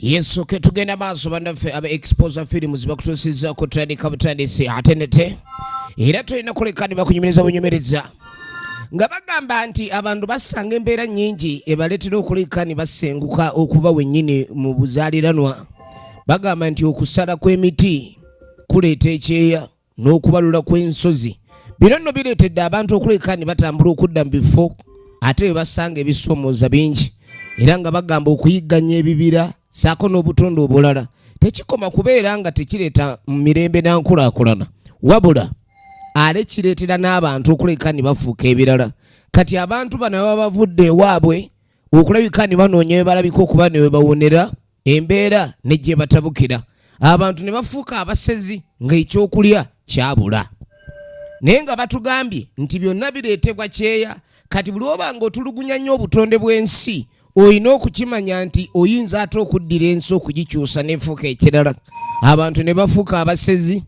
Yesu ketugenda maaso bannaffe aba exposure films bakutuusiza ku tandika butandisi atenete era tulina kulekani bakunyumiriza bunyumiriza nga bagamba nti abantu basanga embeera nnyingi ebaleetera okulekani basenguka okuva wennyini mu buzaaliranwa. Bagamba nti okusala kw'emiti kuleeta ekyeya n'okubalula kw'ensozi. Bino nno bireetedde abantu okulekani batambula okudda mu bifo ate basanga ebisoomooza bingi era nga bagamba okuyigganya ebibira saako n'obutonde obulala tekikoma kubeera nga tekireeta mirembe n'enkulaakulana wabula ale kireetera n'abantu okulekani bafuuka ebirala. Kati abantu bano baba bavudde ewaabwe okulabikani banoonya balabika okuba ne bawonera embeera ne gye batabukira. Abantu ne bafuuka abasezi nga ekyokulya kyabula. Naye nga batugambye nti byonna bireetebwa kyeya. Kati buli oba nga otulugunya nnyo obutonde bw'ensi oyina okukimanya nti oyinza ate okuddira ensi okugikyusa n'efuuka ekirala. Abantu ne bafuuka abasezi.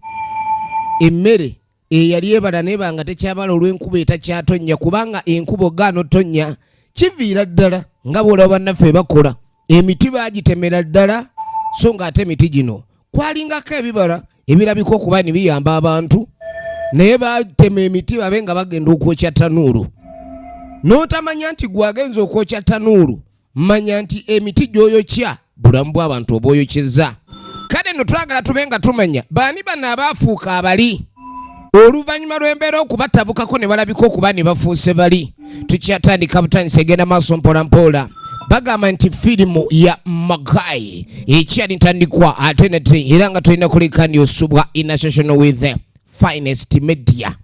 Emmere eyali ebala neba nga tekyabala olw'enkuba etakyatonnya kubanga enkuba gaano tonnya kiviira ddala nga bw'olaba bannaffe bakola. Emiti baagitemera ddala so nga ate emiti gino kwalingako ebibala ebirabika okuba ne biyamba abantu naye baatema emiti babe nga bagenda okwokya tanuulu. N'otamanya nti gwagenza okwokya tanuulu manya nti emiti gy'oyokya bulamu bw'abantu obwoyokyeza. Kale nno twagala tube nga tumanya baani bano abaafuuka abali oluvannyuma lw'embeera okubatabukako ne balabika okuba ne bafuuse bali. Tukyatandika butandisi egenda maaso mpola mpola. Bagamba nti firimu ya Magai ekyali ntandikwa ate nate era nga tulina kulekani osubwa in association with the finest media.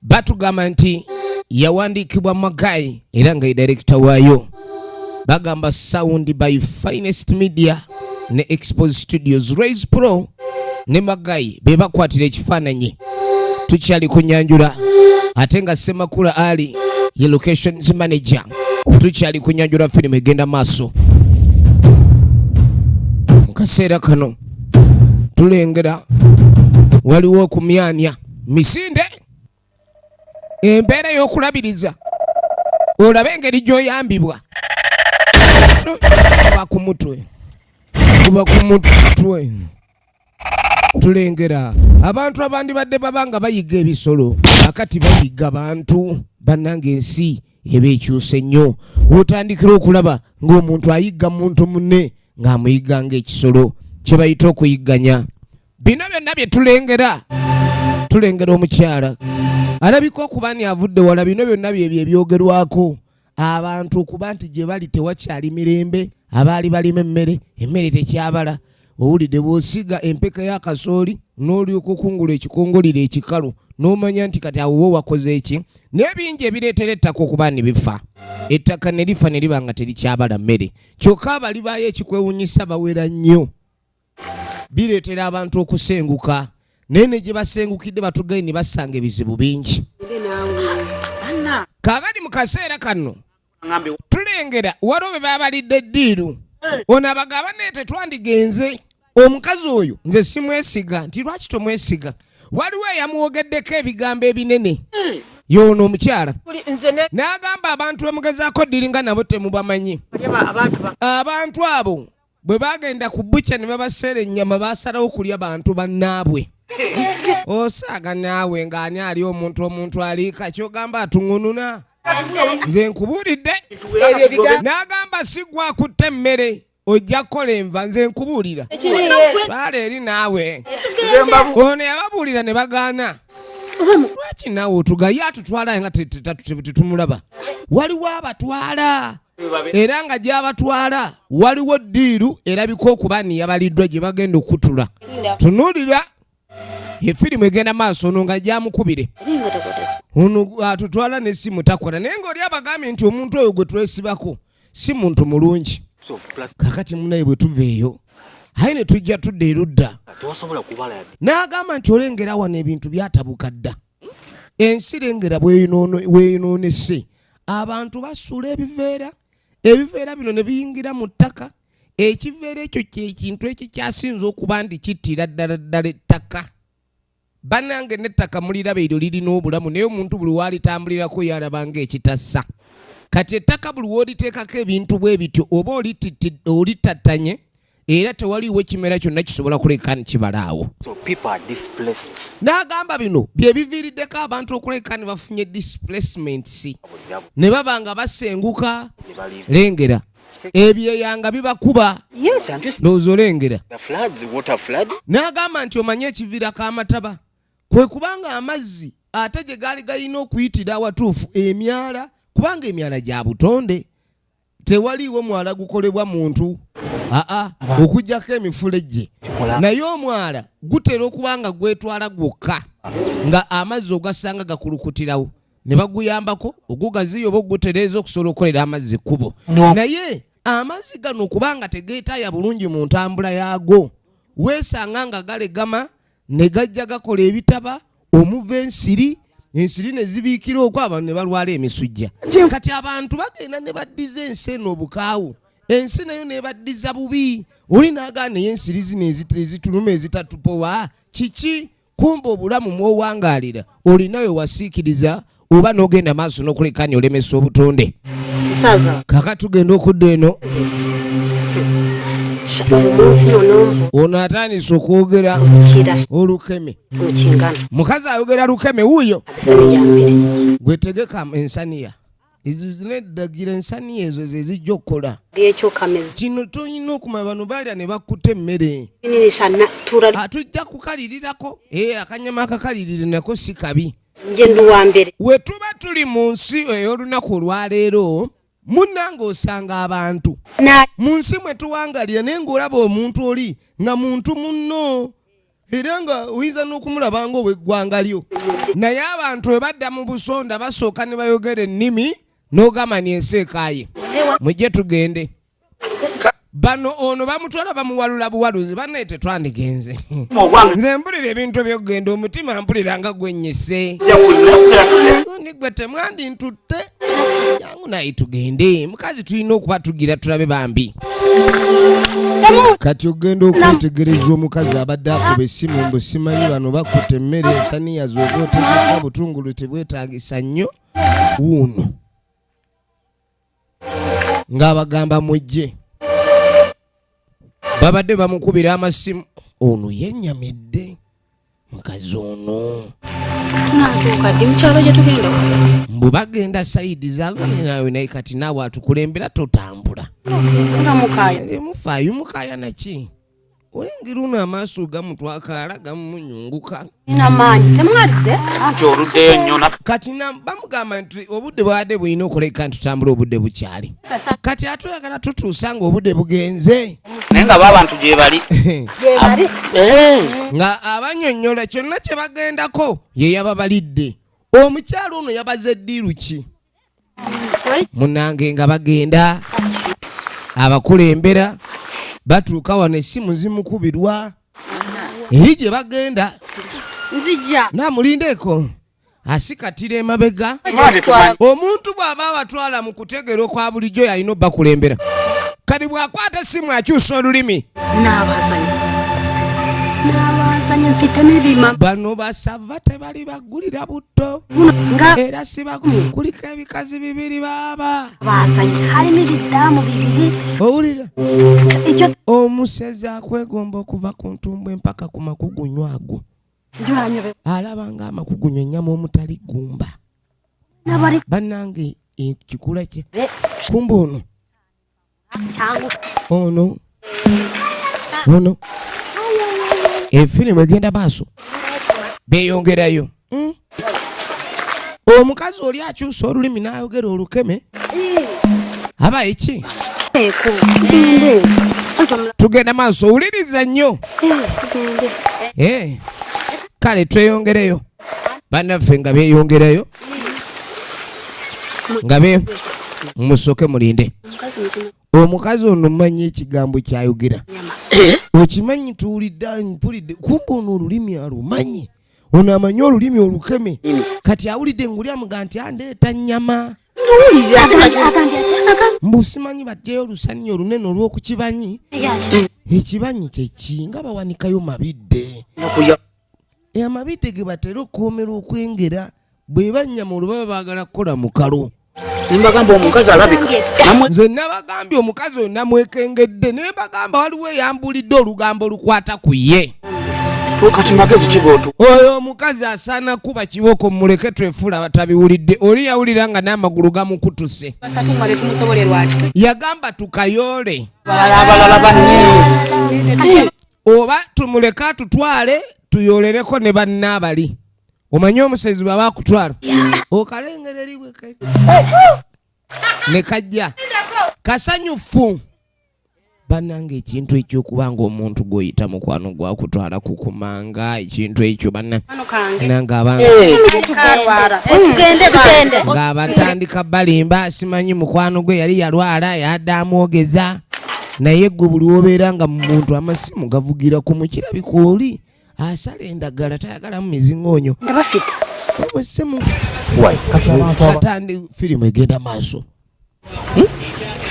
Batugamba nti yawandiikibwa Magai era nga director waayo. Bagamba sound by finest media ne Expose Studios Raise Pro ne Magai be bakwatira ekifaananyi. Tukyali kunyanjula ate nga Semakula Ali ye locations manager. Tukyali kunyanjula firimu egenda maaso. Mu kaseera kano tulengera waliwo okumyanya misinde embeera y'okulabiriza olabe engeri gy'oyambibwa kuba ku mutwe. Tulengera abantu abandi badde babanga bayiga ebisolo akati bayiga bantu bannanga ensi ebeekyuse nnyo. Otandikira okulaba ng'omuntu ayiga muntu munne ng'amuyiga ng'ekisolo kye bayita okuyigganya. Bino byonna bye tulengera omukyala alabika okuba ni avudde wala. Bino byonna byebyo ebyogerwako abantu okuba nti gye bali tewakyali mirembe. Abaali balima emmere tekyabala. Owulidde bw'osiga empeka y'akasooli n'olyoka okungula ekikongoliro ekikalu n'omanya nti kati awo wakoze eki. N'ebingi ebireetera ettaka okuba ne bifa. Ettaka ne lifa ne liba nga terikyabala mmere. Kyokka abali baayo ekikwewunyisa bawera nnyo. Bireetera abantu okusenguka naye ne gye basengukidde batugaye ne basanga ebizibu bingi. Kaagadi mu kaseera kano tulengera waliwo be baabalidde eddiiru. Ono abagamba naye tetwandigenze omukazi oyo nze simwesiga. Nti lwaki tomwesiga? Waliwo eyamuwogeddeko ebigambo ebinene y'ono omukyala n'agamba abantu bemugezaako ddiringa nabo temubamanyi. Abantu abo bwe bagenda ku bbucca ne babaseera ennyama baasalawo kulya bantu bannaabwe. Osaaga naawe ng'ani ali omuntu aliika kyogamba atuŋununa. Nze nkubuulidde n'agamba sigwa akutte emmere ojja kukola enva. Nze nkubuulira baala eri naawe. Ono yababuulira ne bagaana. Lwaki naawe otugaye atutwala nga tetumulaba? Waliwo abatwala era nga gy'abatwala waliwo ddiiru erabika okuba ni yabaliddwa gye bagenda okutula. Tunuulira efirimu egenda maaso ono nga gyamukubire. Ono atutwala n'essimu takola naye ng'oli abagambye nti omuntu oyo gwe twesibako si muntu mulungi. Kakati munaye bwe tuveeyo aye ne tujja tudda erudda n'agamba nti olengera wano ebintu byatabuka dda. Ensi lengera bweyinoonese. Abantu basuula ebiveera bino ne biyingira mu ttaka. Ekiveera ekyo kyekintu ekikyasinza okuba nti kittira ddala ettaka. Bannange n'ettaka muliraba eryo lirina obulamu naye omuntu buli waalitambulirako yalaba ng'ekitassa. kati ettaka buli w'oliteekako ebintu bwe bityo oba olitattanye era tewaliwo ekimera kyonna kisobola kuleka kibalaawo. N'agamba bino bye biviiriddeko abantu okuleka ne bafunye displacements ne baba nga basenguka. Lengera ebyeyanga bibakuba ndowooza olengera. N'agamba nti omanye ekiviirako amataba kwe kubanga amazzi ate gye gaali galina okuyitira awatuufu emyala, kubanga emyala gya butonde tewaliiwo mwala gukolebwa muntu okuggyako emifulejje, naye omwala gutera okuba nga gwetwala gwokka nga amazzi ogasanga gakulukutirawo ne baguyambako ogugaziyo oba ogutereeza okusobola okukolera amazzi kkubo. Naye amazzi gano kubanga tegeetaaya bulungi mu ntambula yaago, weesanga nga galegama ne gajja gakola ebitaba omuva ensiri ne zibiikira okwo abantu ne balwala emisujja. Kati abantu bagenda ne baddiza ensi eno obukaawu, ensi nayo ne baddiza bubi. Oli n'agaa naye ensiri zino ezituluma ezitatupowa kiki? Kumba obulamu mw'owangaalira olinayo wasiikiriza oba n'ogenda maaso n'okulekanya olemesa obutonde. Kaka tugenda okudda eno. Ono atandise okwogera olukeme. Mukazi ayogera lukeme wuuyo. Gwetegeka ensaniya. Ezo zineddagira ensaniya ezo ze zijja okukola. Kino tolina okumanya bano balya ne bakkuta emmere. Atujja kukalirirako. Akanyama akakalirire nako si kabi. We tuba tuli mu nsi ey'olunaku olwaleero, munnange osanga abantu mu nsi mwe tuwangalira naye ng'olaba omuntu oli nga muntu munno era nga oyinza n'okumulaba nga ow'eggwanga lyo, naye abantu bwe badda mu busonda basooka ne bayogera ennimi n'ogamba ni ensi ekaaye. Mujje tugende. Bano ono bamutwala bamuwalula buwaluzi bannaye tetwandigenze. Nze mpulira ebintu by'okugenda omutima mpulira nga gwennyise. Nigwe temwandi ntutte. Jangu naye tugende. Mukazi tulina okuba tugira tulabe bambi. Kati ogenda okwetegereza omukazi abadde akuba essimu mbu simanyi bano bakutte emmere ensaniya z'oba otegeka butungulu tebwetaagisa nnyo wuuno. Ng'abagamba mujje. Babadde bamukubira amasimu. Ono yennyamidde. Mukazi ono. Mbu bagenda sayidi zaaganawe naye kati naawe atukulembera totambula. Mufaayo mukaya naki? Olengera ono amaaso gamutwakaala gamunyunguka. Kati bamugamba nti obudde bwadde bulina okuleka ntutambula obudde bukyali. Kati atuyagala tutuusa nga obudde bugenze. Naye nga b'abantu gye bali. Nga abannyonnyola kyonna kye bagendako ye yababalidde. Omukyalo ono yabaze eddiiru ki? Munnange nga bagenda abakulembera batuuka wano essimu zimukubirwa eri gye bagenda. Nzija namulindeeko asikatira emabega. Omuntu bw'aba abatwala mu kutegera okwa bulijjo yalina obbakulembera. Kati bw'akwata essimu akyusa olulimi. Bano basava tebali bagulira butto era sibakuliko ebikazi bibiri baaba. Owulira omusezi akwegomba okuva ku ntumbwe mpaka ku makugunyu ago. Alaba nga amakugunyu ennyama omutali gumba. Bannange ekikula kye kumba ono efirimu egenda maaso beeyongerayo. Omukazi oli akyusa olulimi n'ayogera olukeme aba eki? Tugenda maaso, owuliriza nnyo. Kale tweyongereyo bannaffe nga beeyongerayo nga musooke mulinde. Omukazi ono mmanyi ekigambo kyayogera. Okimanyi mpulidde kumba ono olulimi alumanyi. Ono amanyi olulimi olukeme. Kati awulidde ngulyamuga nti andeeta nnyama. Mbu simanyi baggyeyo olusaniya olunene olw'okukibanyi. Ekibanyi kyeki nga bawanikayo mabidde. Amabidde ge batera okuwoomera okwengera bwe bannyama olwo baba baagala kukola mu kalo. Nimbagamba omukazi alabika. Nze nabagambye omukazi oyo namwekengedde ne bagamba waliwo eyambulidde olugambo lukwata ku ye. Kati magezi kiboto. Oyo omukazi asaana kuba kiboko muleke twefula batabiwulidde. Oli yawulira nga n'amagulu gamukutuse. Yagamba tukayole. Oba tumuleka tutwale tuyolereko ne bannaabali. Omanyi omusezi bw'aba akutwala okalengera eri bwe ne kajja kasanyufu. Bannange ekintu eky'okuba ng'omuntu gw'oyita mukwano gwakutwala kukumanga ekintu ekyo bannange ng'abatandika balimba simanyi mukwano gwe yali yalwala yadde amwogeza naye gwe buli wobeera nga muntu amasimu gavugira ku mukirabika oli asala endagala tayagalamu miziŋoonyo omusimu katandi firimu egenda maaso.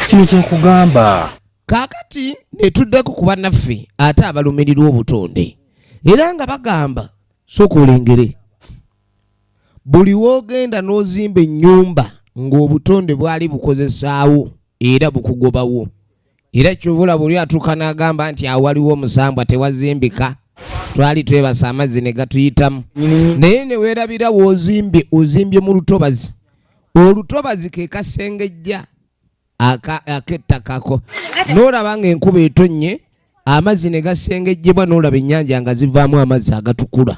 Kino kyekugamba Kaakati ne tuddeko ku bannaffe ate abalumirirwa obutonde era nga bagamba sooka olengere buli woogenda n'ozimba ennyumba ng'obutonde bwali bukozesaawo era bukugobawo era kyovula buli atuuka n'agamba nti awo waliwo omusambwa tewazimbika twali twebasa amazzi ne gatuyitamu naye ne weerabira ozimbye mu lutobazi olutobazi ke kasengejja akettakako n'olaba ng'enkuba etonnye amazzi ne gasengejjebwa n'olaba ennyanja nga zivaamu amazzi agatukula.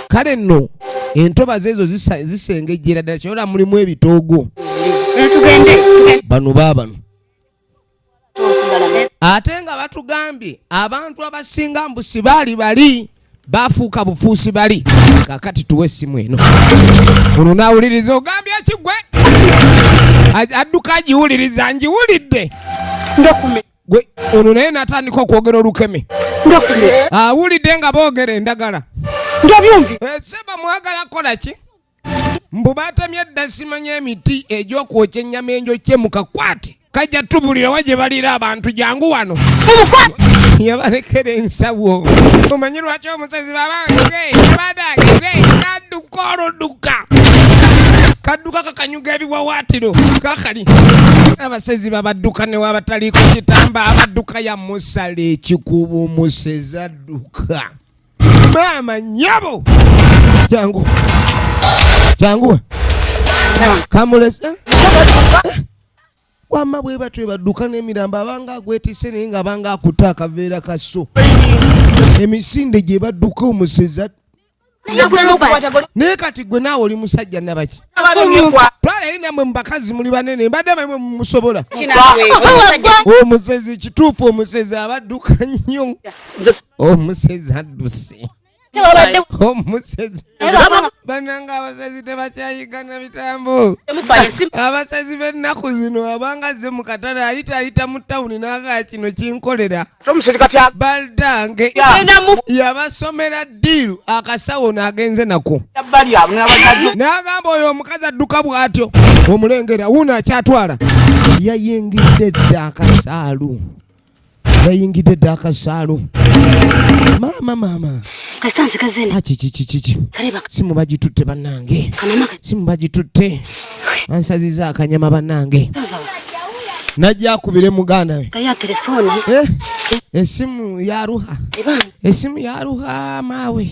Kale nno entobazi ezo zisengejjera ddala kyola mulimu ebitoogo bano baabano ate nga batugambye abantu abasinga mbusi baali bali bafuuka bufuusi bali. Kakati tuwe essimu eno ono naawuliriza ogambye kigwe adduka agiwuliriza ngiwulidde gwe ono naye natandika okwogera olukeme awulidde nga boogera endagala seba mwagala kola ki mbu batamye edda simanya emiti egy'okwokya ennyama enjokye mukakwate kajja tubulirawo gye balira abantu jangu wano yabalekera ensawo omanyi lwaki omusezi kadduka oludduka kadduka kakanyuga ebiwawaatiro kakali abasezi babadduka ne wabataliiko kitamba abadduka ya musala ekikubu omusezi adduka maama nyabo jangu kamulesa wama bwe batwe badduka n'emirambo abanga agwetise naye nga abanga akutte akaveera kaso emisinde gye badduka omuseza naye kati gwe naawe oli musajja nabaki twala eri nammwe mubakazi muli banene mbadde bamwe mumusobola omusezi kituufu omusezi abadduka nnyo omusezi adduse omusezi bananga abasezi tebakyayigana bitambo abasezi b'ennaku zino abanga ze mu katale ayita mu tawuni n'agaa kino kinkolera baldange yabasomera ddiiru akasawo n'agenze nako n'agamba oyo omukazi adduka bw'atyo omulengera wuno akyatwala yayingidde dda akasaalu maama simu bagitutte bannange simu bagitutte ansaziza akanyama bannange najja akubire muganda we esimu yaruha maawe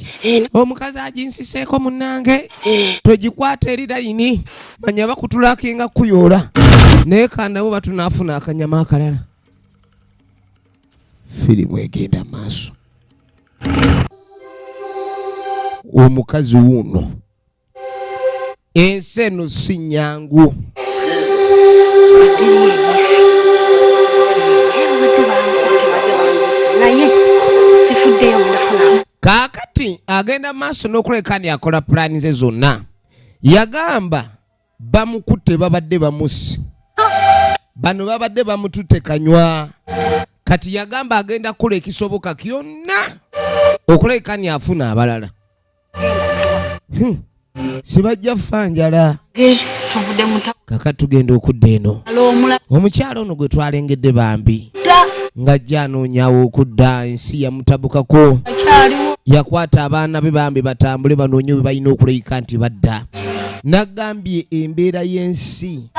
omukazi aginsiseeko munnange togikwata eri layini manya bakutulakinga kuyoola naye kandabo batunaafuna akanyama akalala. Firimu egenda maaso. Omukazi wuno ensi eno si nnyangu. Kaakati agenda maaso n'okulekani akola pulaani ze zonna. Yagamba bamukutte babadde bamusi bano babadde bamututte kanywa. Kati yagamba agenda kukola ekisoboka kyonna okulekani afuna abalala. Sibajja ffa njala. Kaka tugenda okudda eno. Omukyalo ono gwe twalengedde bambi ng'ajja anoonyaawo okudda ensi yamutabukako. Yakwata abaana be bambi batambule banoonye bwe balina okuleyika nti badda. nagambye embeera y'ensi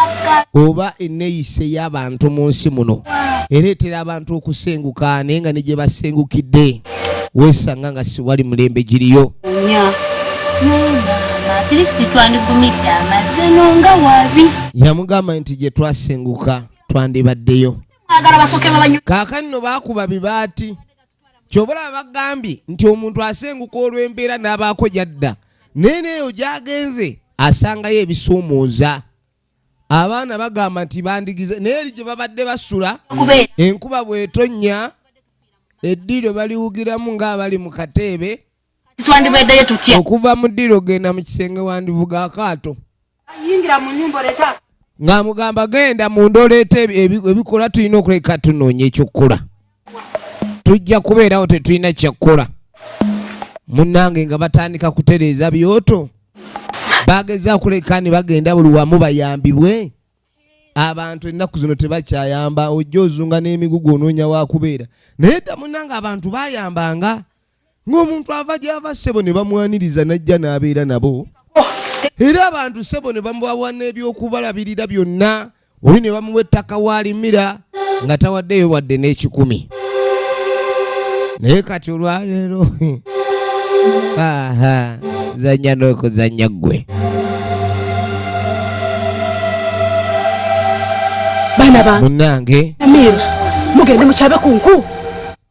oba enneeyisa y'abantu mu nsi muno ereetera abantu okusenguka naye nga ne gye basengukidde weesanga nga siwali mulembe giriyo. Yamugamba nti gye twasenguka twandibaddeyo. Kaakano no baakuba bibaati. Kyobula bagambye nti omuntu asenguka olw'embeera n'abaako gyadda. Neneeyo gy'agenze asangayo ebisuumuuza. Abaana bagamba nti bandigize naye eri gye babadde basula enkuba bw'etonnya eddiiro baliwugiramu ng'abali mu kateebe. Okuva mu ddiiro genda mu kisenge wandivuga akaato. Ng'amugamba genda mu ndoleeta ebikola tulina okuleka tunoonya ekyokukola. Tujja kubeerawo tetulina kyakkola. Munnange nga batandika kutereeza byoto. Bageza kuleka ne bagenda buli wamu bayambibwe. Abantu ennaku zino tebakyayamba ojja ozunga n'emigugu onoonya waakubeera. Naye dda munnange abantu bayambanga. Ng'omuntu ava gy'ava ssebo ne bamwaniriza n'ajja n'abeera nabo. Era abantu ssebo ne bamubawa n'ebyokubalabirira byonna. Oli ne bamuwa ettaka waalimira nga tawaddeyo wadde n'ekikumi. Naye kati olwaleero zanya n'okuzanya ggwe. Munnange mugende mukyabe ku nku.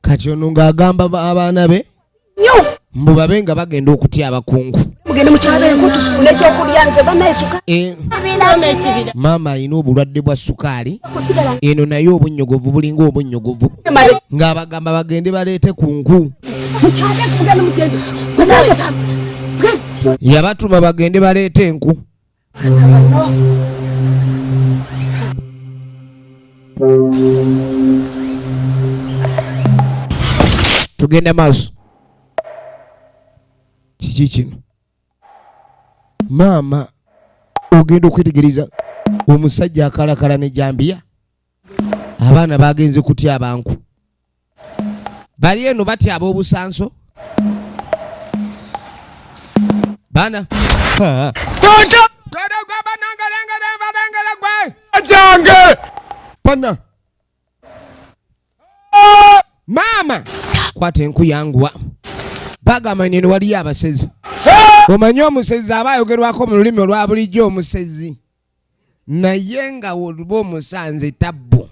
Kati ono ng'agamba abaana be mbu babe nga bagenda okutya abakungu. Mugende mukyabe enku tusukule ekyokulya nze banneesuka. Maama alina obulwadde bwa sukaali. Eno naye obunnyogovu bulinga obunnyogovu. Ng'abagamba bagende baleete ku nku. Yabatuma bagende baleete enku. Tugenda maaso. Kiki kino? Maama ogenda okwetegereza omusajja akalakala ne jambiya. Abaana bagenze kutya abantu. Bali eno batya ab'obusanso. Bana. Pana. Mama. Kwata enku yanguwa. Bagamba neno waliyo abasezi. Omanyi omusezi aba ayogerwako mu lulimi olwa bulijjo omusezi. Naye nga oluba omusanze tabbo.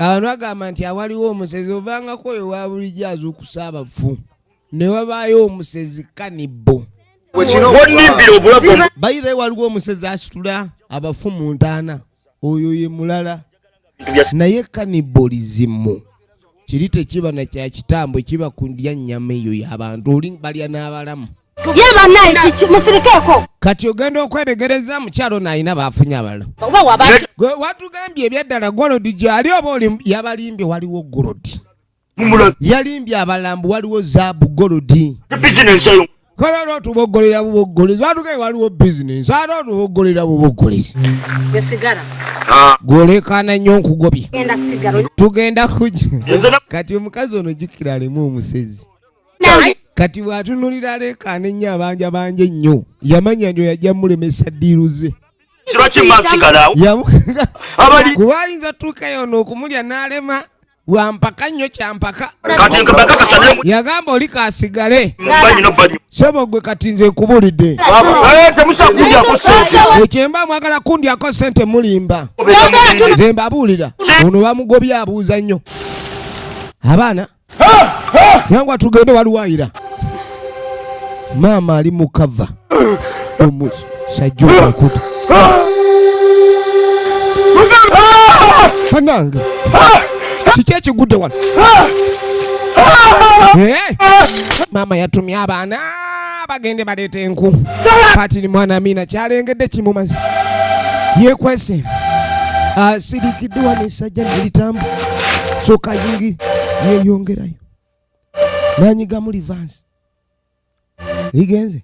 Abantu bagamba nti awaliwo omusezi ovangako oyo wa bulijjo azuukusa abafu. Ne wabaayo omusezi kanibbo. Bayire waliwo omusezi asitula abafu mu ntaana. Oyo ye mulala. Naye kanibolizimu. Kiri tekiba na kya kitambo kiba kundya nnyama eyo y'abantu oli balya n'abalamu. Yeba nayi musirikeko. Kati ogenda okweregereza mukyalo n'alina baafunye abalala. Watugambye ebyaddala golodi gyali oba oli yabalimbye waliwo golodi. Yalimbye abalambu waliwo zaabu golodi. Kala tubogolera bubogolezi watuge waliwo business ate tubogolera bubogolezi. Yesigara. Golekana nnyo nkugobye. Enda sigaro. Tugenda kujja. Kati omukazi ono jjukira alemu omusezi. Kati bw'atunulira alekaana ennyo abanja banje nnyo. Yamanya ndio yajja mulemesa ddiiruze. Kuba ayinza tuukayo ono okumulya n'alema wampaka nnyo kyampaka. Yagamba oli kaasigale. Sebo gwe kati nze nkubulidde. Ekyemba mwagala kundyako ssente mulimba. Nze mbabuulira. Ono bamugobye abuuza nnyo. Abaana yangwa tugende waluwayira. Maama ali mu kava. Omusajja okuta. Fanange. Kiki ekigudde wano? Maama yatumye abaana bagende baleete enku. Patiri mwana Amina kyalengedde kimumaze. Yeekwese. Asirikidde wano essajja nelitambu. Soka yingi yeeyongerayo. Nanyigamu livansi. Ligenze.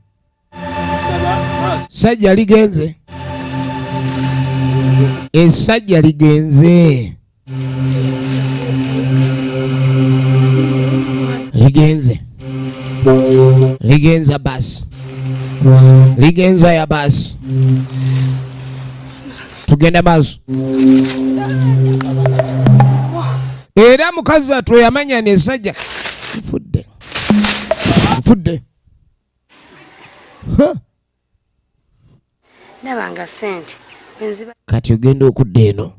Sajja ligenze. Essajja ligenze. Ligenze basi. ligenza ya basi tugenda maaso era mukazi atwe yamanya nesajja nfudde nabanga sente benziba kati ogenda okudda eno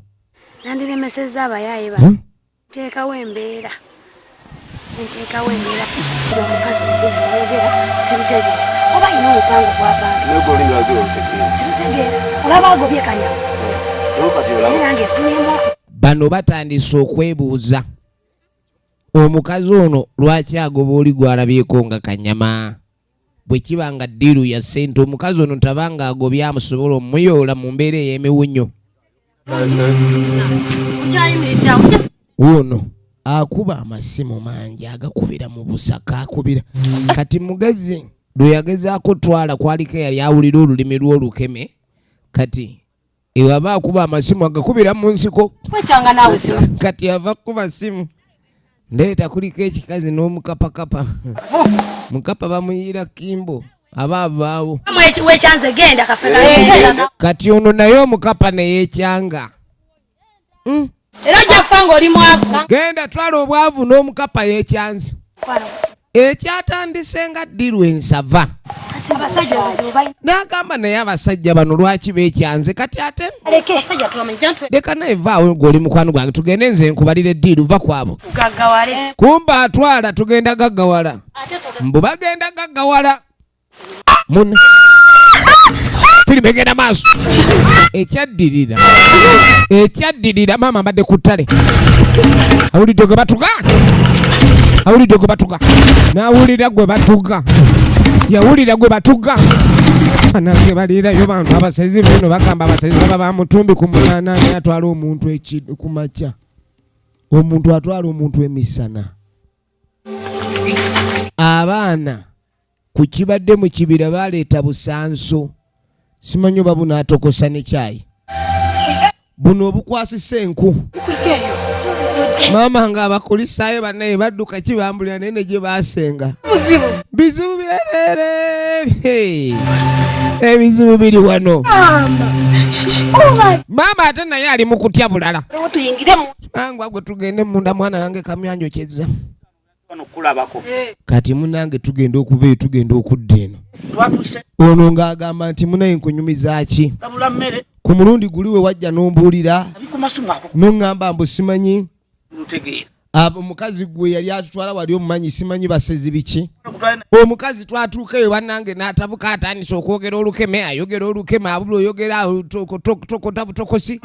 nandiremeseza abayaaye ba teekawo embeera omukazi ogera sirutegera oba ina omupango gw'abantu sirutegera olaba agobye kanyama nange nfunemu bano batandise okwebuuza omukazi ono lwaki agoba oli gwalabyeko nga kanyama bwe kiba nga ddiiru ya ssente omukazi ono tabanga agobye amusobola omuyoola mu mbeera ey'emiwunyo ono akuba amasimu mangi agakubira mu busaka akubira kati mugezi lwe yagezaako twala kwaliko yali awulira olulimi lw'olukeme kati ewaba akuba amasimu agakubira mu nsiko kati ava kuba simu ndeeta kuliko ekikazi n'omukapakapa mukapa bamuyira kimbo aba avaawo kati ono naye omukapa neyeekyanga era jafanga oli mwavu genda twala obwavu n'omukapa yeekyanze ekyatandise nga ddiru ensava n'agamba naye abasajja bano lwaki beekyanze kati ate leka naye vaawo ng'oli mukwano gwange tugende nze nkubalira eddiiru va kwabo kumba atwala tugenda gaggawala mbu bagenda gaggawala mune firimu egenda maaso ekyaddirira maama mbadde ku ttale awulidde gwe batuga n'awulira gwe batuga yawulira gwe batuga nange balirayo bantu abasezi bino bagamba abasezi baba bamutumbi ku munanaani atwala omuntu ku makya omuntu atwala omuntu emisana abaana ku kibadde mu kibira baleeta busanso simanyi oba buno atokosa ne kyayi buno obukwasisa enku maama nga abakulisaayo bannaye badduka kibambulira naye ne gye baasenga bizibu byerere ebizibu biri wano maama ate naye ali mu kutya bulala angwa gwe tugende munda mwana wange kamyanjo kyezza kati munange tugenda okuva eyo tugenda okudda eno ono ng'agamba nti munaye nkunyumiza ki ku mulundi guli we wajja n'ombuulira n'oŋŋamba mbu simanyi omukazi gwe yali atutwala wali omumanyi simanyi basezi biki omukazi twatuuka eyo bannange n'atabuka atandisa okwogera olukeme ayogera olukeme abula oyogera tokota butokosi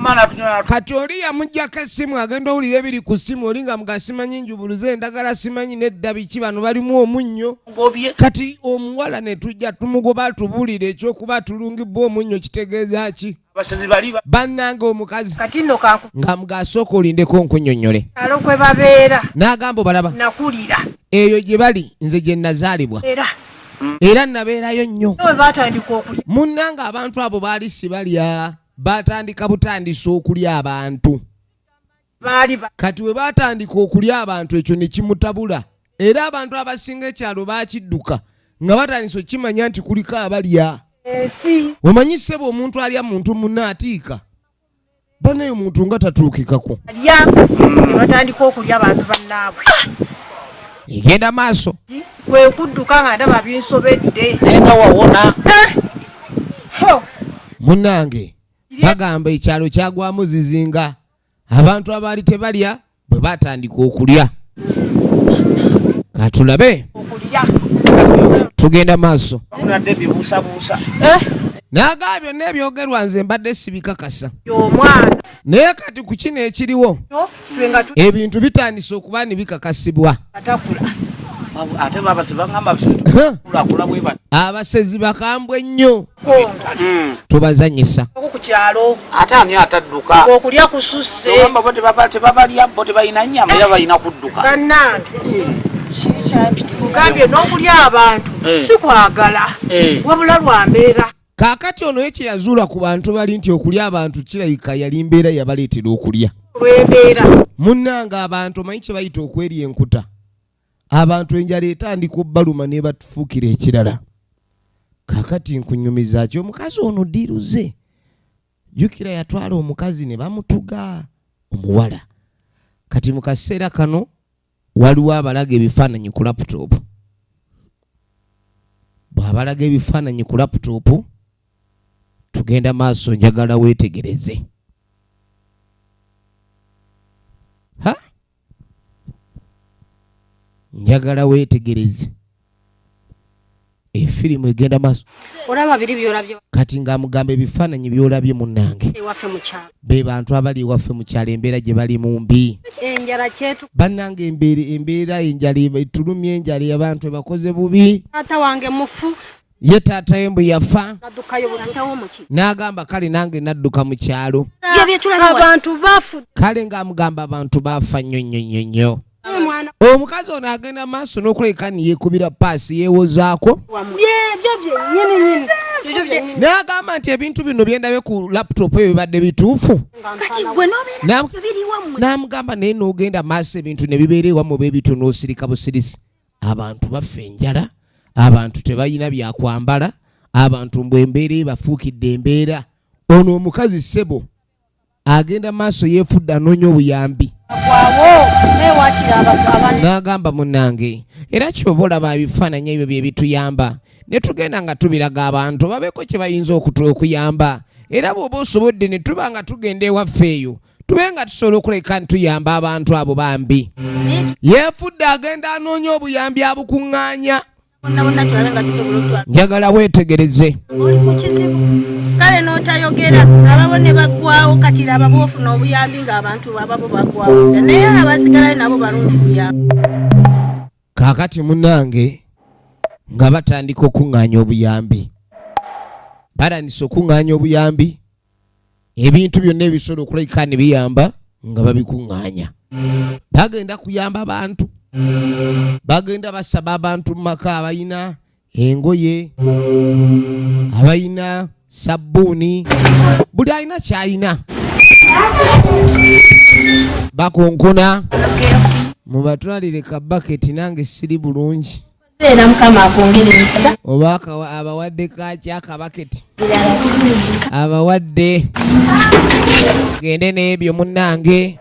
kati oli yamuggyako essimu agenda owulira ebiri ku ssimu oli nga muga simanyi njubuluze endagala simanyi nedda biki bano balimu omunnyo kati omuwala ne tujja tumugoba tubuulire ekyokuba tulungibwa omunnyo kitegeeza ki bannange omukazi nga mugasooka olindeko nkunnyonnyole kwe babeera n'agamba obalaba nakulira eyo gye bali nze gye nazaalibwa era nabeerayo nnyo munnange abantu abo baali sibalya batandika butandisa okulya abantu kati we batandika okulya abantu ekyo ne kimutabula era abantu abasinga ekyalo bakidduka nga batandisa okimanya nti kuliko abalya omanyi ssebo omuntu alya muntu munna atiika banaye omuntu nga tatuukikako batandika okulya abantu bannaabwe egenda maaso kwe kudduka nga ndaba binsobedde naye nga wawona munnange bagamba ekyalo kyagwamu zizinga abantu abaali tebalya bwe batandika okulya katulabe tugenda maaso naga byonna ebyogerwa nze mbadde sibikakasa naye kati ku kino ekiriwo ebintu bitandise okuba ne bikakasibwa abasezi bakambwe nnyo tubazanyisa ate ani atadduka okulya kususse tebabalya bo tebalina nnyama era balina kudduka kugambye n'okulya abantu si kwagala wabula lwa mbeera kaakati ono ekye yazuula ku bantu bali nti okulya abantu kirabika yali mbeera yabaleetera okulya lw'embeera munnanga abantu omanyi kye bayita okwerya enkuta abantu enjala etandika obbaluma ne batufuukira ekirala kakati nkunyumiza kyo omukazi ono diruze jukira yatwala omukazi ne bamutuga omuwala kati mu kaseera kano waliwo abalaga ebifaananyi ku laptop bw'abalaga ebifaananyi ku laptop tugenda maaso njagala weetegereze njagala weetegereze efirimu egenda maaso olaba biri byolabye kati ng'amugamba ebifaananyi byolabye munnange ewaffe mu kyalo be bantu abali ewaffe mu kyalo embeera gye bali mu mbi enjala kyetu bannange embeera enjala etulumya enjala abantu ebakoze bubi taata wange mufu ye taata ye bwe yafa naddukayo bulatawomuki n'agamba kale nange nadduka mu kyalo abantu bafu kale ng'amugamba abantu baafa nnyo omukazi ono agenda maaso n'okuleka niyeekubira paasi yeewozaako n'agamba nti ebintu bino byendabe ku laputopu eyo bibadde bituufu n'amugamba naye n'ogenda maaso ebintu ne bibeera ewamu beebitu n'osirika busirisi abantu baffe enjala abantu tebalina byakwambala abantu mbwe embeera ebafuukidde embeera ono omukazi ssebo agenda maaso yeefudde anoonya obuyambi n'agamba munnange era kyova olaba ebifaananyi ebyo bye bituyamba ne tugenda nga tubiraga abantu babeeko kye bayinza okuyamba era bw'oba osobodde ne tuba nga tugenda ewaffe eyo tube nga tusobola okuleka ntuyamba abantu abo bambi yeefudde agenda anoonya obuyambi abukuŋŋaanya njagala weetegereze kale n'otayogera ababo ne baggwawo kati laba boofuna obuyambi ng'abantu ababo baggwawo naye abasigalayo nabo balungi buyambi kaakati munnange nga batandika okuŋŋaanya obuyambi batandise okuŋŋaanya obuyambi ebintu byonna ebisobola okulabika ne biyamba nga babikuŋŋaanya bagenda kuyamba abantu bagenda basaba abantu mu maka abayina engoye abayina sabbuuni buli alina kyalina bakonkona mubatwalire ka baketi nange siri bulungi era mukama akwongere emikisa oba abawadde kaki akabaketi abawadde gende n'ebyo munnange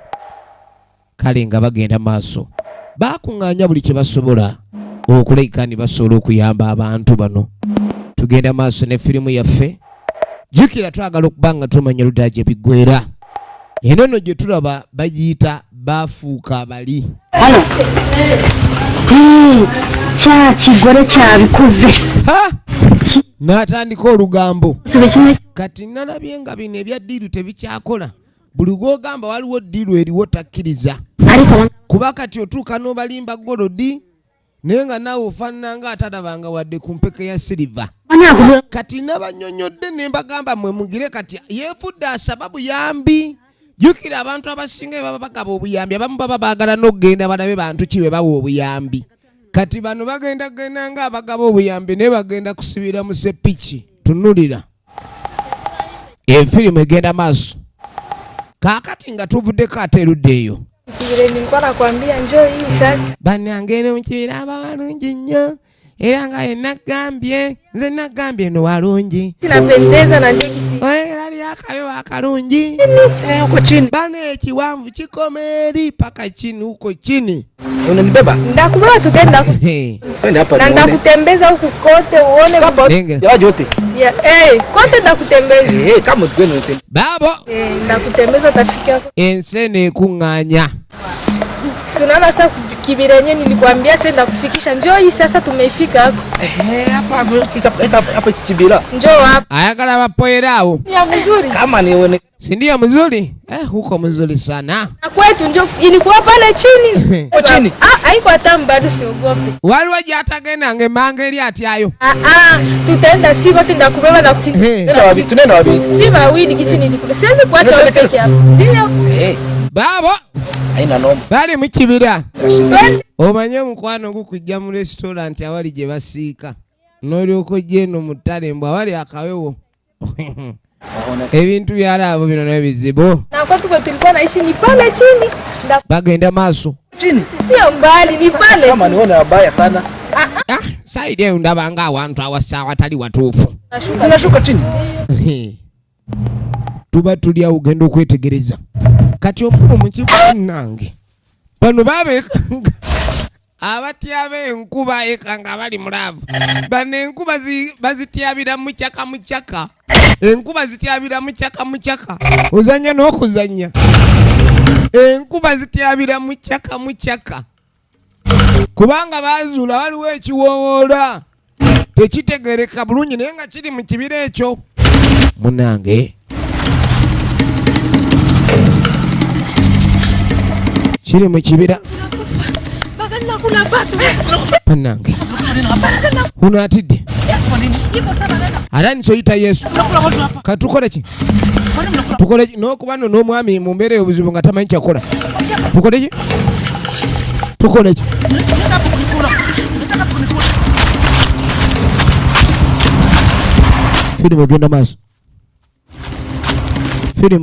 kale nga bagenda maaso bakuŋŋaanya buli kye basobola okulabika ne basobola okuyamba abantu bano tugenda maaso ne firimu yaffe jjukira twagala okuba nga tumanya oludda gye biggwera eno nno gye tulaba bagiyita baafuuka bali kyakigore kyabikoze n'atandika olugambo kati nalabye nga bino ebya ddiiru tebikyakola buli gw'ogamba waliwo ddiiru eriwo takkiriza kuba kati otuuka n'obalimba golodi naye nga naawe ofaanana nga atalabanga wadde ku mpeke ya siriva kati nabanyonyodde ne mbagamba mwe mugire kati yeefudde asaba buyambi jjukira abantu abasinga baba bagaba obuyambi abamu baba baagala n'okugenda balabe bantu ki bwe bawa obuyambi kati bano bagenda nga abagaba obuyambi naye bagenda kusibira mu sepiki tunulira efirimu egenda maaso kaakati nga tuvuddeko ate erudde eyo bannange eno mukibira aba walungi nnyo era nga yenagambye nze nagambye no walungi olera lyakayo akalungi bana ekiwanvu kikoma eri paka chini huko chini unanibeba ndakubeba tugenda na ndakutembeza huku kote uone yaje wote kote ndakutembeza kama twende wote babo ndakutembeza tafika ensene kuŋŋaanya sunana sasa kibira yenyewe nilikwambia senda kufikisha njoo hii sasa tumeifika hapo hapa kibira njoo hapa ayagala bapoerao ya mzuri kama nione si ndio mzuri huko mzuri sana na kwetu njoo ilikuwa pale chini chini haiko hata bado siogope waliwo gyatagenda ngemanga eri atyayo tutaenda si wote ndakubeba na tunaenda wapi si wawili kisi nilikule siwezi kuacha wewe peke yako ndio babo aina nomba bali mu kibira omanye omukwano gukujja mu restaurant awali gye basiika n'olyoko gyeno mu ttale mbw awali akawewo ebintu byalaabo bino n'ebizibu na kwa tuko tulikuwa naishi ni pale chini bagenda maaso chini sio mbali ni pale kama nione wabaya sana Saidi ndaba nga abantu awasawa tali watuufu. Nashuka chini. Tuba tulya ugenda okwetegereza. Kati omukulu mukifunange. Bano babe abatyabe enkuba ekanga bali mulavu. Bano enkuba bazityabira mu kyaka. Enkuba zityabira mu kyaka. Ozanya n'okuzanya. Enkuba zityabira mu kyaka. Kubanga bazuula waliwo ekiwoola. Tekitegereka bulungi naye nga kiri mu kibira ekyo. Munange. Kiri mu kibira. Panange. Unatidde. Alani soyita Yesu. Katukole ki? Tukole ki? N'okubano n'omwami mu mbeera y'obuzibu nga tamanyi kyakola. Tukole ki? Tukole ki? Firimu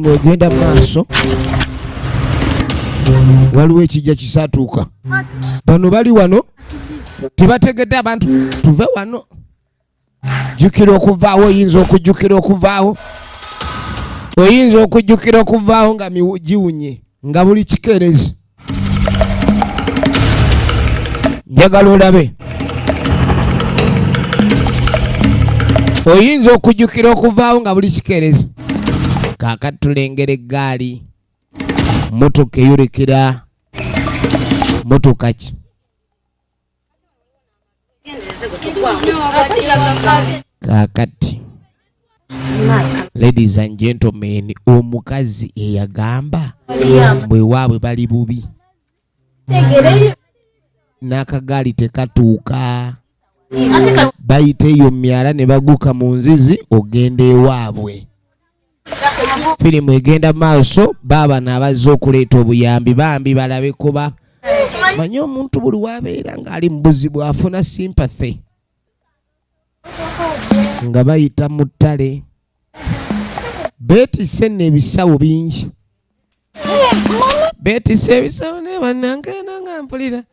egenda maaso. Waliwo ekijja kisatuuka. Bano bali wano. Tebategedde abantu. Tuve wano. Jjukira okuvaawo oyinza okujjukira okuvaawo. Oyinza okujjukira okuvaawo nga giwunye. Nga buli kikeerezi. Njagala olabe. Oyinza okujjukira okuvaawo nga buli kikeerezi. Kaakati tulengera eggaali. Motoka eyolekera. Motoka ki? Kaakati. Ladies and gentlemen, omukazi eyagamba bwe waabwe bali bubi. N'akagaali tekatuuka. Bayite eyo myala ne baguka mu nzizi ogenda ewaabwe. Firimu egenda maaso. Baaba n'abazze okuleeta obuyambi bambi balabe kuba manyi omuntu buli wabeera ng'ali mu buzibu afuna sympathy. Nga bayita mu ttale. Beetisse n'ebisawo bingi. Beetisse ebisawo ne bannange nga mpulira.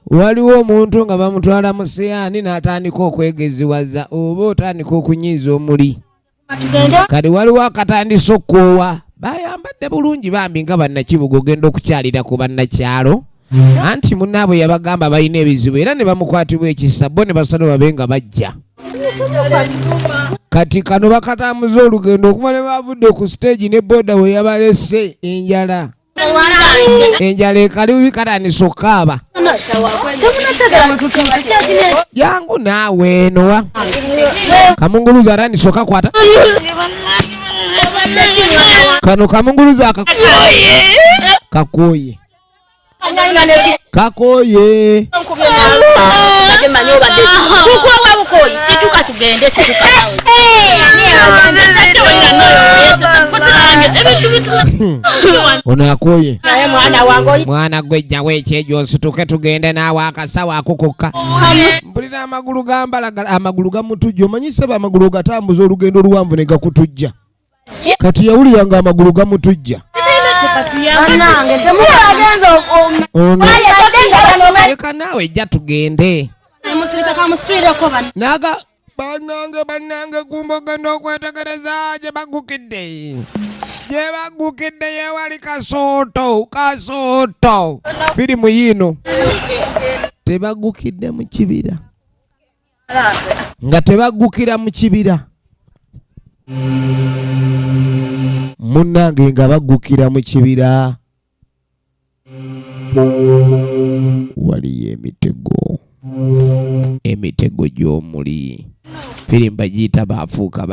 Waliwo omuntu nga bamutwala mu siyaani n'atandika okwegeziwaza oba otandika okunyiiza omuli. Kati waliwo akatandisa okwowa. Bayambadde bulungi bambi nga bannakibuga ogenda okukyalira ku bannakyalo. Anti munnaabwe yabagamba balina ebizibu era ne bamukwatibwa ekisa bo ne basala babe nga bajja. Kati kano bakatambuza olugendo okuba ne bavudde ku stage ne boda we yabalese enjala. Enjala ekali bubi katandisa okukaaba. Jangu naawe enowa. Kamunguluza atandisa okakwata. Kano kamunguluza kakooye. Kakooye. Ono akooye. Mwana gwejjawo ekyejo osituke tugende naawe akasawo akukokka. Mpulira amagulu gambalagala amagulu gamutujja. Omanyise amagulu gatambuza olugendo oluwanvu ne gakutujja. Kati yawulira nga amagulu gamutujja. Leka naawe ejja tugende. Naga bannange gumba genda okwetegereza gye bagukidde. Gye bagukidde yewali kasooto. Firimu yiino. Tebagukidde mu kibira. Nga tebagukira mu kibira. Munnange nga bagukira mu kibira. Waliyo emitego gy'omuli. Firimu bagiyita baafuuka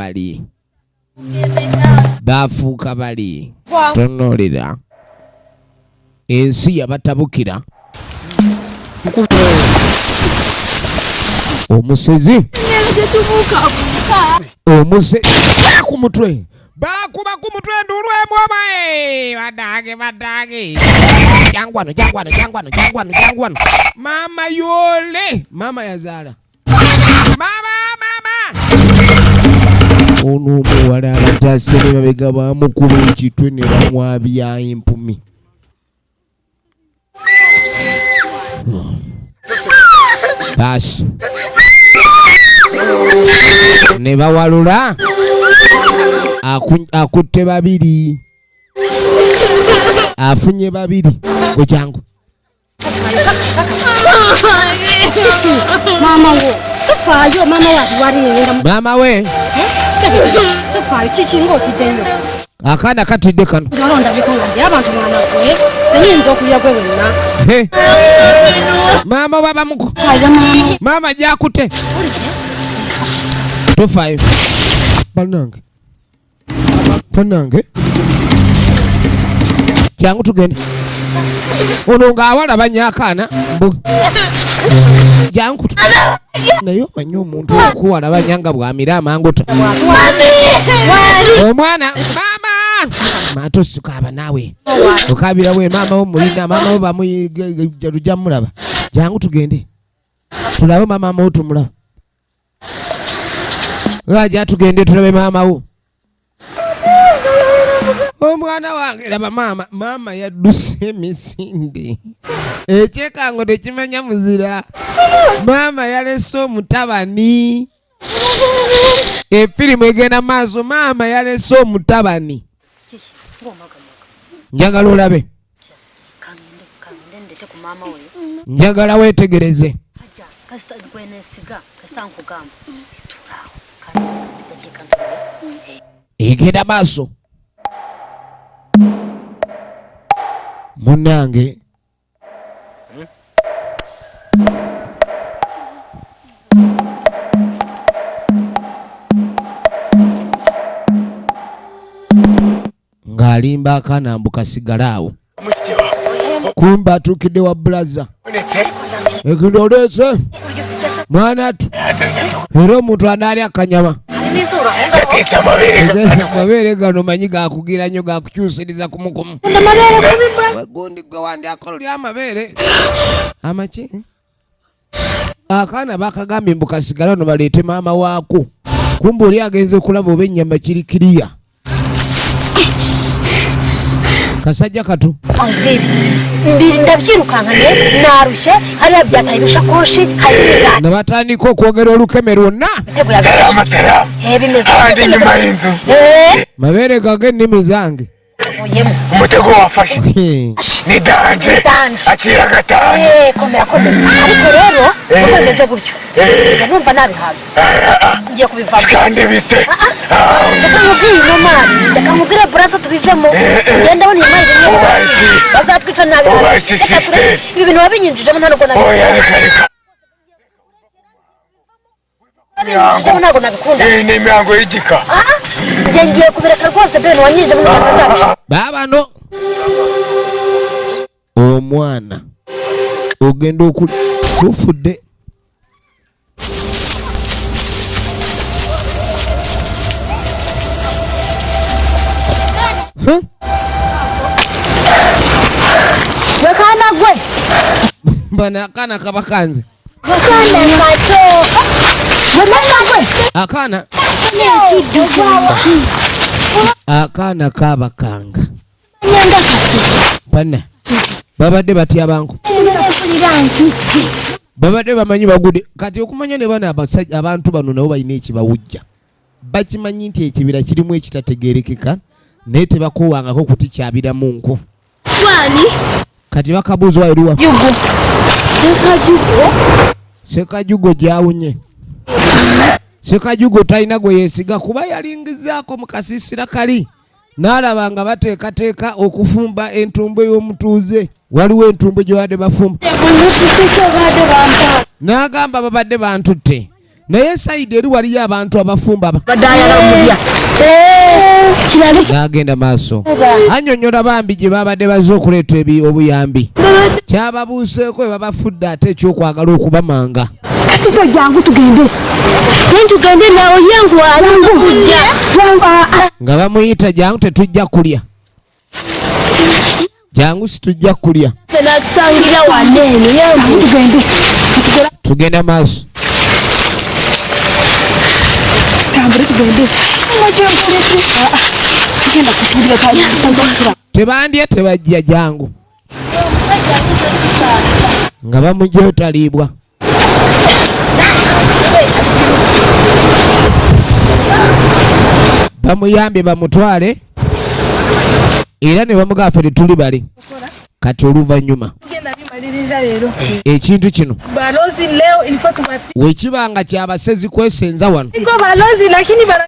bali. Tonolera ensi yabatabukira. Omusezi ku mutwe. Bakuba ku mutwe ndulu emwoma. Badage. Jangwano. Mama yole. Mama yazaala. Mama. Ono omuwala abatase ne babega bamukuba ekitwe ne bamwabya empumi. basi ne bawalula akutte babiri afunye babiri kujangu mama wo tufayo mama wari mama we tufayo chichingo tideyo akana katidde kano ndalonda bikonga abantu mwana kwe nyinzo kuya kwe wenna mama baba muko mama jakute tufayo panange jangu tugende ono ngawala banyakana mbu jangu naye omanyi omuntu okuwala banyanga bwamira amanguta omwana mama matosukaba nawe okabira we mama omulina mama wo bamuja mulaba jangu tugende tulabe mama wo tumulaba raja tugende tulabe mama wo omwana wange laba mama yadduse emisinde ekyekango tekimanya muzira mama yalese omutabani efirimu egenda maaso mama yalese omutabani njagala olabe njagala wetegereze egenda maaso munange ng'alimba akanambuka sigalaawo kumba atukidde wa bulaza ekindolese mwana tu era omuntu anaali akanyama mabeere gano manyi gakugira nnyo gakukyusiriza kumukumu gundi gwe wandyakolo lyamabeere amaki akaana bakagambye mbukasigala no baleete maama waako kumba oli agenze kulaba oba ennyama kirikiriya kasajja kato ndabyirukanganye narushe hariya byataye ibishakoshi hari nabatandika okwogera olukeme lwonna mabeere gage ennimi zange umutego wafashe ni danje akira gatanu ariko rero uko bimeze gutyo numva nabihaza ngiye kubivamo kandi bite ndamubwira nomani ndakamubwira buraza tubivemo ngenda abona imari rimwe bazatwica nabi ibi bintu wabinyinjijemo nta nuko nabihaza oya reka ntabwo nabikunda ni imihango y'igika ngiye kubireka rwose bene wanyinjijemo ntabwo zacu babano omwana ogenda okuli tufudde wekana gwe bana akana kabakanze wekana mato wekana gwe akana kabakanga nyanda kasi bana babadde batya banku babadde bamanyi bagude kati okumanya ne bana abasajja abantu bano nabo balina ekibawujja bakimanyi nti ekibira kirimu ekitategeerekeka naye tebakuwangako kuti kyabiramu nku kati bakabuuzwa eriwa sekajugo gyawunye sekajugo talina gwe yeesiga kuba yalingizaako mu kasiisira kali n'alaba nga bateekateeka okufumba entumbo y'omutuuze waliwo entumbo gye badde bafumba n'agamba babadde bantutte naye sayidi eri waliyo abantu abafumba n'agenda maaso annyonnyola bambi gye babadde bazze okuleeta obuyambi kyababuuseeko we babafudde ate ekyokwagala okubamanga tuko jangu tugende nawe yangu alangu kujja nga bamuyita jangu tetujja kulya jangu situjja kulya nakusangira wanene yangu tugenda maaso tebandye tebajja jangu nga bamugya otaliibwa bamuyambye bamutwale era ne bamugafere tuli bali kati oluvannyuma ekintu kino wekibanga kyabasezi kwesenza wano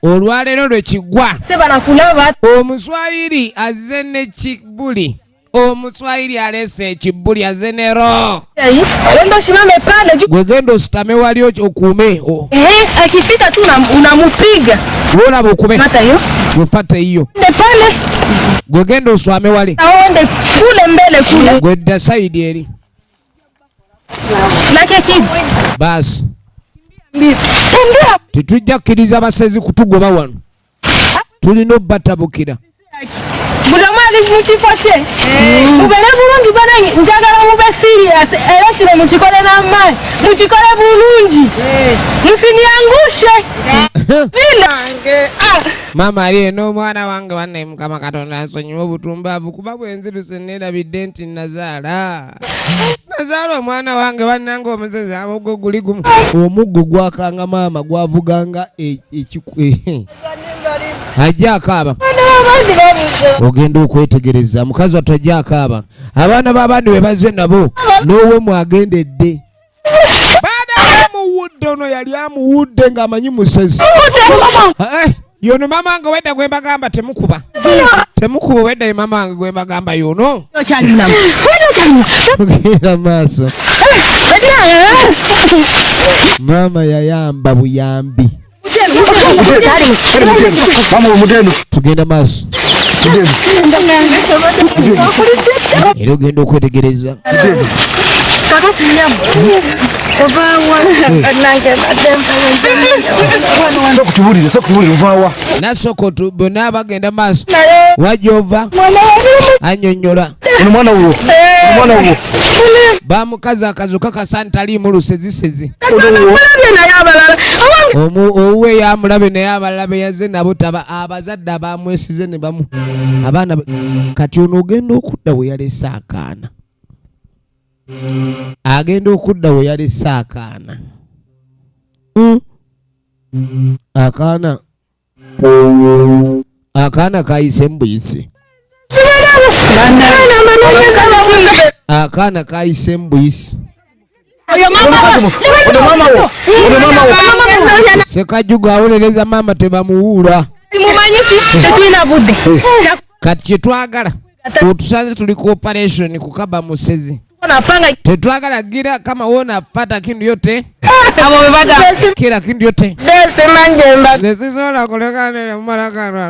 olwaleero lwekigwa omuswayiri azze ne kibuli omuswayiri aleese ekibuli azze ne ro gwegenda ositame wali okuume akifika tu unamupiga olaba okume gwefata iyo gwegenda oswame wali aonde kule mbele kule gwedda saidi eri like kids basi tembea tetujja kukkiriza abasezi kutugoba wano tulina obbatabukira buli omu ali mu kifo kye mubere bulungi bana njagala mube serious era kino mukikole n'amaanyi mukikole bulungi musiniangushe mama ali eno omwana wange wanne mukama katonda ansonyiwa obutumbavu kuba bwenziruse neerabidde nti nazaala omwana wange wannanga omusezi amuggo guli gumu omuggo gwakanga maama gwavuganga ajja akaaba ogenda okwetegereza mukazi wattu ajja akaaba abaana b'abandi bwe bazze nabo n'owe mwagendedde baada amuwudde ono yali amuwudde ng'amanyi musezi yono mama wange wedda gwe mbagamba temukuba wedda ye mama wange gwe mbagamba yono ogenda maaso mama yayamba buyambi tugenda maaso era ogenda okwetegereza nasoko bonna bagenda maaso wajova anyonyola bamukazi akazu kakasani taliimu lusezisezi owuwe yamulabe naye abalala beyazze nabo taba abazadde abamwesize ne bamu abaana kati ono ogenda okudda we yalese akaana agenda okudda we yalese akaana akaana kayise mbuyise akaana kayise mbuyisi sekajuga awolereza mama tebamuwuula kati kyetwagala otusanze tuli ku operation kukaba musezi tetwagala gira kama wona fata kindu yote kila kindu yote zesisola kulekane mumalakano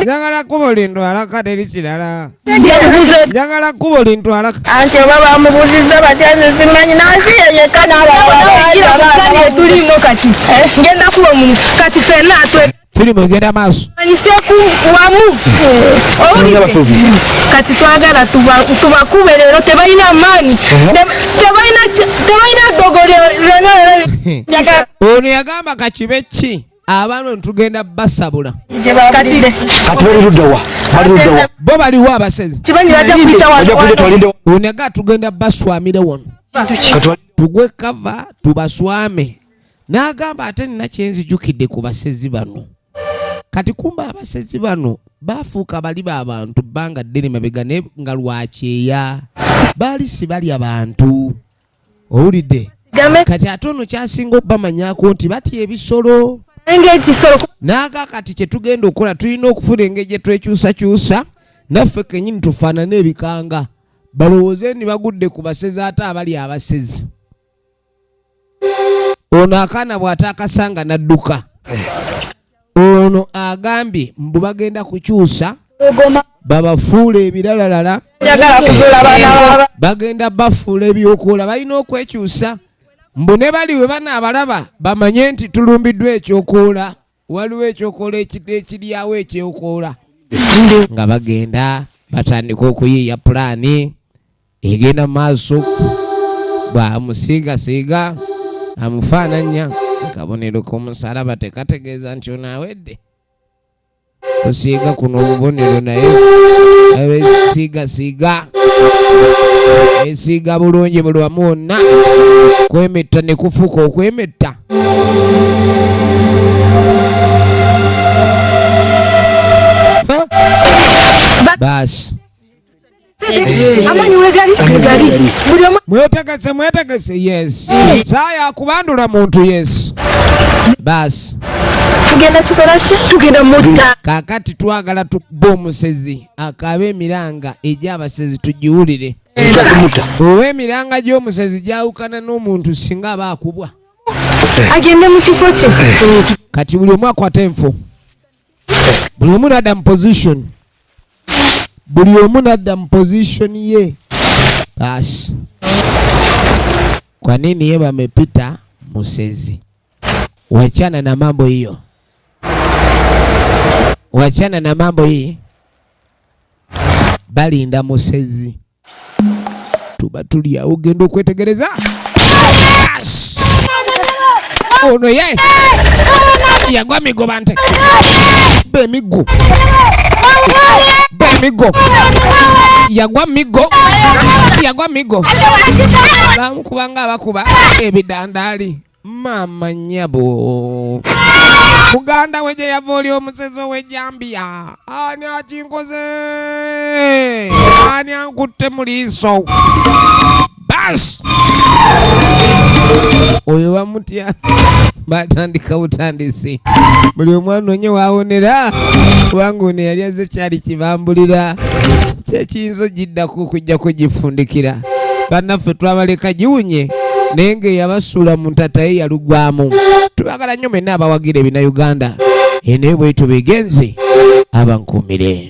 njagala kubo lintu alaka terikirala njagala kubo lintu alaka anti baba mubuziza batyanze simanyi nasiyeyekana tulino kati ngenda kuba mu kati fena atwe filimu egenda maaso anyiseku wamu kati twagala tubakube leero tebalina amaanyi tebalina dogole ono yagamba kakibe ki abaana ntugenda basabula bo baliwo abasezi ono yagaa tugenda baswamire wano tugwe kava tubaswame n'agamba ate nina kyenzijukidde ku basezi bano kati kumba abasezi bano bafuuka bali b'abantu bbanga ddene mabega naye nga lwakyeya baali si bali abantu owulidde kati ate ono kyasinga obbamanyako nti batya ebisolo naaga kati kyetugenda okukola tulina okufuna engeri gye twekyusakyusa naffe kenyini tufaanana ebikanga balowooze ni bagudde ku basezi ate abali abasezi ono akaana bw'ate akasanga n'adduka ono agambye mbu bagenda kukyusa babafuula ebiralalala bagenda bafuula ebyokuola balina okwekyusa mbu ne bali we banaabalaba bamanye nti tulumbiddwa ekyokoola waliwo ekyokoola ekiryawo ekyokoola nga bagenda batandika okuyiiya pulaani egenda maaso bwamusiigasiiga amufaananya akabonero k'omusalaba tekategeeza nti ono awedde kusiiga kuno obubonero naye siiga esiiga bulungi buli wamu wonna kwemetta ne kufuuka okwemetta. Basi mwetegese yes saa yakubandula muntu yes basi tugenda mutta kakati twagala tukuba omusezi akabe emiranga egy'abasezi tugiwulire. Oba emiranga gy'omusezi gyawukana n'omuntu singa aba akubwa agende mu kifo kye. Kati buli omu akwata enfo, buli omu nadda mu position, buli omu nadda mu position ye. Basi kwa nini yeye amepita musezi? Wachana na mambo hiyo, wachana na mambo hii, balinda musezi tuba tulia ugenda okwetegereza. Yes! Ono ye yagwa migo bante bemigo yagwa migo bamukubanga abakuba ebidandali. Mama nyabo muganda weje yavoli omusezi ow'ejjambiya ani akinkoze ani ankutte mu liiso. Basi oyo bamutya batandika butandisi buli omwana onye wawonera kubanga ono yali aze kyali kibambulira kyekiyinza ogiddaku okujja kugifundikira. Bannaffe twabaleka giwunye naye ng'eyabasuula mu ntataye yalugwamu. Tubagala nnyo mwenna abawagira ebina Uganda naye bwetyo bigenze abankuumire.